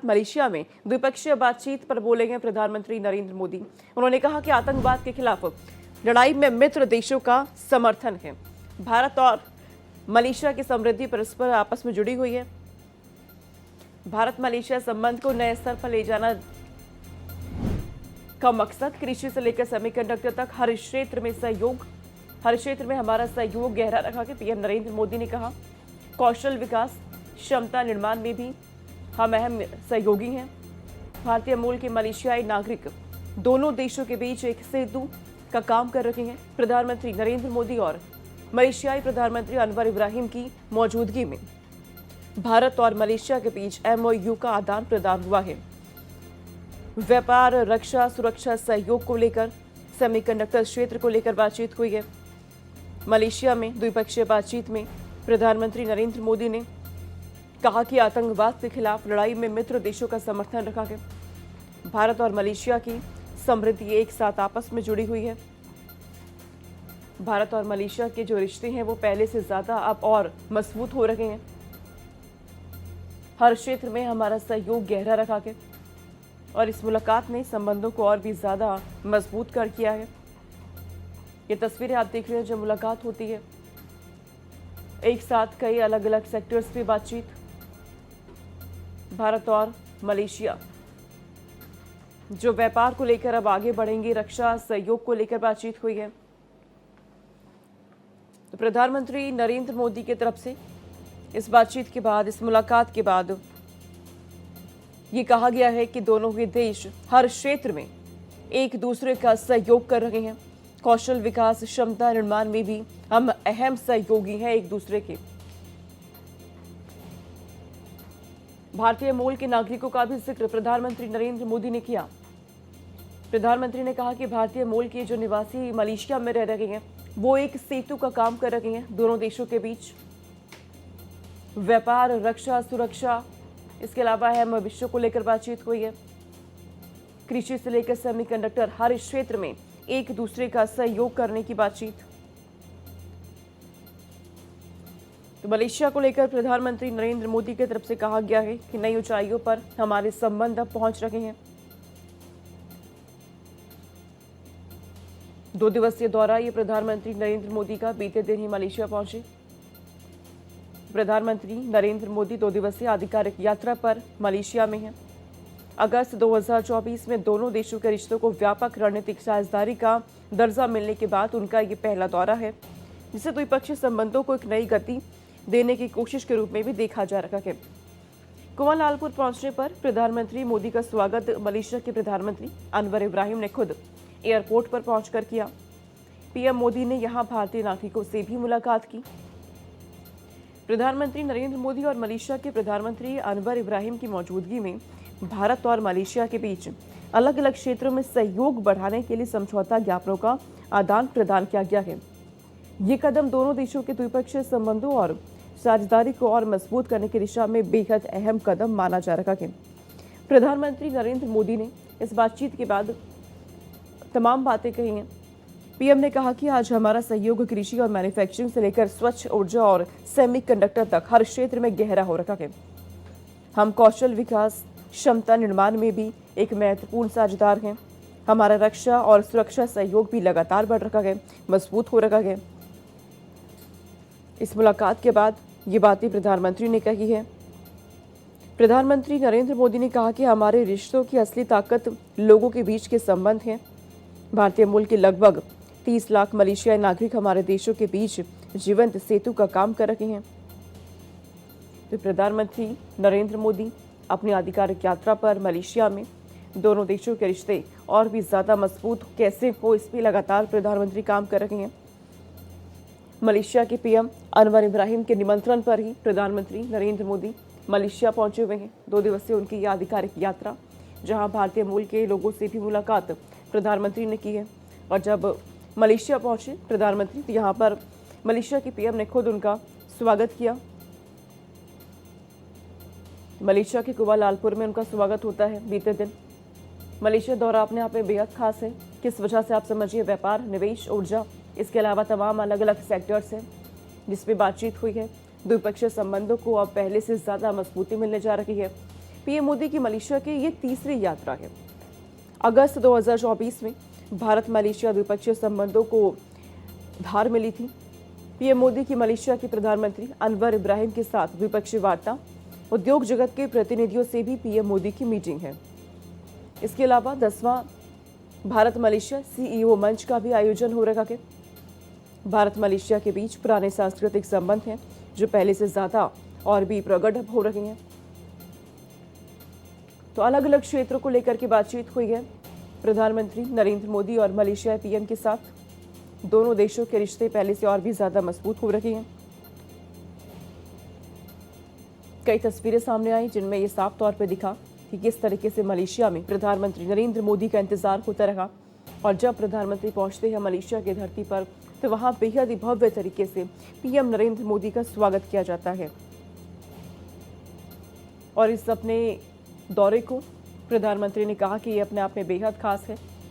Malaysia में द्विपक्षीय बातचीत पर बोलेंगे प्रधानमंत्री नरेंद्र मोदी। उन्होंने कहा कि आतंकवाद के खिलाफ लड़ाई में मित्र देशों का समर्थन है। भारत और मलेशिया की समृद्धि परस्पर आपस में जुड़ी हुई है। भारत मलेशिया संबंध को नए स्तर पर ले जाना का मकसद कृषि से लेकर सेमीकंडक्टर तक हर क्षेत्र में हमारा सहयोग गहरा रखा कि पीएम नरेंद्र मोदी ने कहा कौशल विकास क्षमता निर्माण में भी हम अहम सहयोगी हैं। भारतीय मूल के मलेशियाई नागरिक दोनों देशों के बीच एक सेतु का काम कर रहे हैं। प्रधानमंत्री नरेंद्र मोदी और मलेशियाई प्रधानमंत्री अनवर इब्राहिम की मौजूदगी में भारत और मलेशिया के बीच एमओयू का आदान प्रदान हुआ है। व्यापार, रक्षा, सुरक्षा सहयोग को लेकर, सेमीकंडक्टर क्षेत्र को लेकर बातचीत हुई है। मलेशिया में द्विपक्षीय बातचीत में प्रधानमंत्री नरेंद्र मोदी ने कहा कि आतंकवाद के खिलाफ लड़ाई में मित्र देशों का समर्थन रखा गया। भारत और मलेशिया की समृद्धि एक साथ आपस में जुड़ी हुई है। भारत और मलेशिया के जो रिश्ते हैं वो पहले से ज्यादा अब और मजबूत हो रहे हैं। हर क्षेत्र में हमारा सहयोग गहरा रखा गया और इस मुलाकात ने संबंधों को और भी ज्यादा मजबूत कर किया है। ये तस्वीरें आप देख रहे हैं जब मुलाकात होती है, एक साथ कई अलग अलग सेक्टर्स पे बातचीत। भारत और मलेशिया जो व्यापार को लेकर अब आगे बढ़ेंगे, रक्षा सहयोग को लेकर बातचीत हुई है। तो प्रधानमंत्री नरेंद्र मोदी की तरफ से इस बातचीत के बाद, इस मुलाकात के बाद ये कहा गया है कि दोनों ही देश हर क्षेत्र में एक दूसरे का सहयोग कर रहे हैं। कौशल विकास, क्षमता निर्माण में भी हम अहम सहयोगी हैं एक दूसरे के। भारतीय मूल के नागरिकों का भी जिक्र प्रधानमंत्री नरेंद्र मोदी ने किया। प्रधानमंत्री ने कहा कि भारतीय मूल के जो निवासी मलेशिया में रह रहे हैं वो एक सेतु का काम कर रहे हैं दोनों देशों के बीच। व्यापार, रक्षा, सुरक्षा, इसके अलावा अहम विषयों को लेकर बातचीत हुई है। कृषि से लेकर सेमीकंडक्टर, हर क्षेत्र में एक दूसरे का सहयोग करने की बातचीत। तो मलेशिया को लेकर प्रधानमंत्री नरेंद्र मोदी की तरफ से कहा गया है कि नई ऊंचाइयों पर हमारे संबंध अब पहुंच रहे हैं। 2 दिवसीय दौरा ये प्रधानमंत्री नरेंद्र मोदी का बीते दिन ही मलेशिया पहुंचे। प्रधानमंत्री नरेंद्र मोदी 2 दिवसीय आधिकारिक यात्रा पर मलेशिया में हैं। अगस्त 2024 में दोनों देशों के रिश्तों को व्यापक रणनीतिक साझेदारी का दर्जा मिलने के बाद उनका ये पहला दौरा है, जिसे द्विपक्षीय संबंधों को एक नई गति देने की कोशिश के रूप में भी देखा जा रहा है। कुआलालंपुर पहुंचने पर प्रधानमंत्री मोदी का स्वागत मलेशिया के प्रधानमंत्री अनवर इब्राहिम ने खुद एयरपोर्ट पर पहुंचकर किया। पीएम मोदी ने यहां भारतीय नागरिकों से भी मुलाकात की। प्रधानमंत्री नरेंद्र मोदी और मलेशिया के प्रधानमंत्री अनवर इब्राहिम की मौजूदगी में भारत और मलेशिया के बीच अलग अलग क्षेत्रों में सहयोग बढ़ाने के लिए समझौता ज्ञापनों का आदान प्रदान किया गया है। ये कदम दोनों देशों के द्विपक्षीय संबंधों और साझेदारी को और मजबूत करने की दिशा में बेहद अहम कदम माना जा रहा है। प्रधानमंत्री नरेंद्र मोदी ने इस बातचीत के बाद तमाम बातें कही हैं। पीएम ने कहा कि आज हमारा सहयोग कृषि और मैन्युफैक्चरिंग से लेकर स्वच्छ ऊर्जा और सेमीकंडक्टर तक हर क्षेत्र में गहरा हो रखा है। हम कौशल विकास, क्षमता निर्माण में भी एक महत्वपूर्ण साझेदार हैं। हमारा रक्षा और सुरक्षा सहयोग भी लगातार बढ़ रहा है, मजबूत हो रखा है। इस मुलाकात के बाद ये बातें प्रधानमंत्री ने कही है। प्रधानमंत्री नरेंद्र मोदी ने कहा कि हमारे रिश्तों की असली ताकत लोगों के बीच के संबंध हैं। भारतीय मूल के लगभग 30 लाख मलेशियाई नागरिक हमारे देशों के बीच जीवंत सेतु का काम कर रहे हैं। तो प्रधानमंत्री नरेंद्र मोदी अपनी आधिकारिक यात्रा पर मलेशिया में दोनों देशों के रिश्ते और भी ज्यादा मजबूत कैसे हो, इस पर लगातार प्रधानमंत्री काम कर रहे हैं। मलेशिया के पीएम अनवर इब्राहिम के निमंत्रण पर ही प्रधानमंत्री नरेंद्र मोदी मलेशिया पहुंचे हुए हैं। 2 दिवसीय उनकी यह आधिकारिक यात्रा, जहां भारतीय मूल के लोगों से भी मुलाकात प्रधानमंत्री ने की है। और जब मलेशिया पहुंचे प्रधानमंत्री, तो यहाँ पर मलेशिया के पीएम ने खुद उनका स्वागत किया। मलेशिया के कुआलालंपुर में उनका स्वागत होता है बीते दिन। मलेशिया दौरा अपने आप में बेहद खास है। किस वजह से, आप समझिए, व्यापार, निवेश, ऊर्जा, इसके अलावा तमाम अलग अलग सेक्टर्स हैं जिसमें बातचीत हुई है। द्विपक्षीय संबंधों को अब पहले से ज्यादा मजबूती मिलने जा रही है। पीएम मोदी की मलेशिया की ये तीसरी यात्रा है। अगस्त 2024 में भारत मलेशिया द्विपक्षीय संबंधों को धार मिली थी। पीएम मोदी की मलेशिया के प्रधानमंत्री अनवर इब्राहिम के साथ द्विपक्षीय वार्ता, उद्योग जगत के प्रतिनिधियों से भी पीएम मोदी की मीटिंग है। इसके अलावा 10वां भारत मलेशिया सीईओ मंच का भी आयोजन हो रहा है। भारत मलेशिया के बीच पुराने सांस्कृतिक संबंध हैं जो पहले से ज्यादा और भी प्रगाढ़ हो रहे हैं। तो अलग अलग क्षेत्रों को लेकर के बातचीत हुई है प्रधानमंत्री नरेंद्र मोदी और मलेशिया पीएम के साथ। दोनों देशों के रिश्ते पहले से और भी ज्यादा मजबूत हो रहे हैं। कई तस्वीरें सामने आई जिनमें यह साफ तौर पर दिखा कि किस तरीके से मलेशिया में प्रधानमंत्री नरेंद्र मोदी का इंतजार होता रहा और जब प्रधानमंत्री पहुंचते हैं मलेशिया की धरती पर तो वहां बेहद ही भव्य तरीके से पीएम नरेंद्र मोदी का स्वागत किया जाता है। और इस अपने दौरे को प्रधानमंत्री ने कहा कि ये अपने आप में बेहद खास है।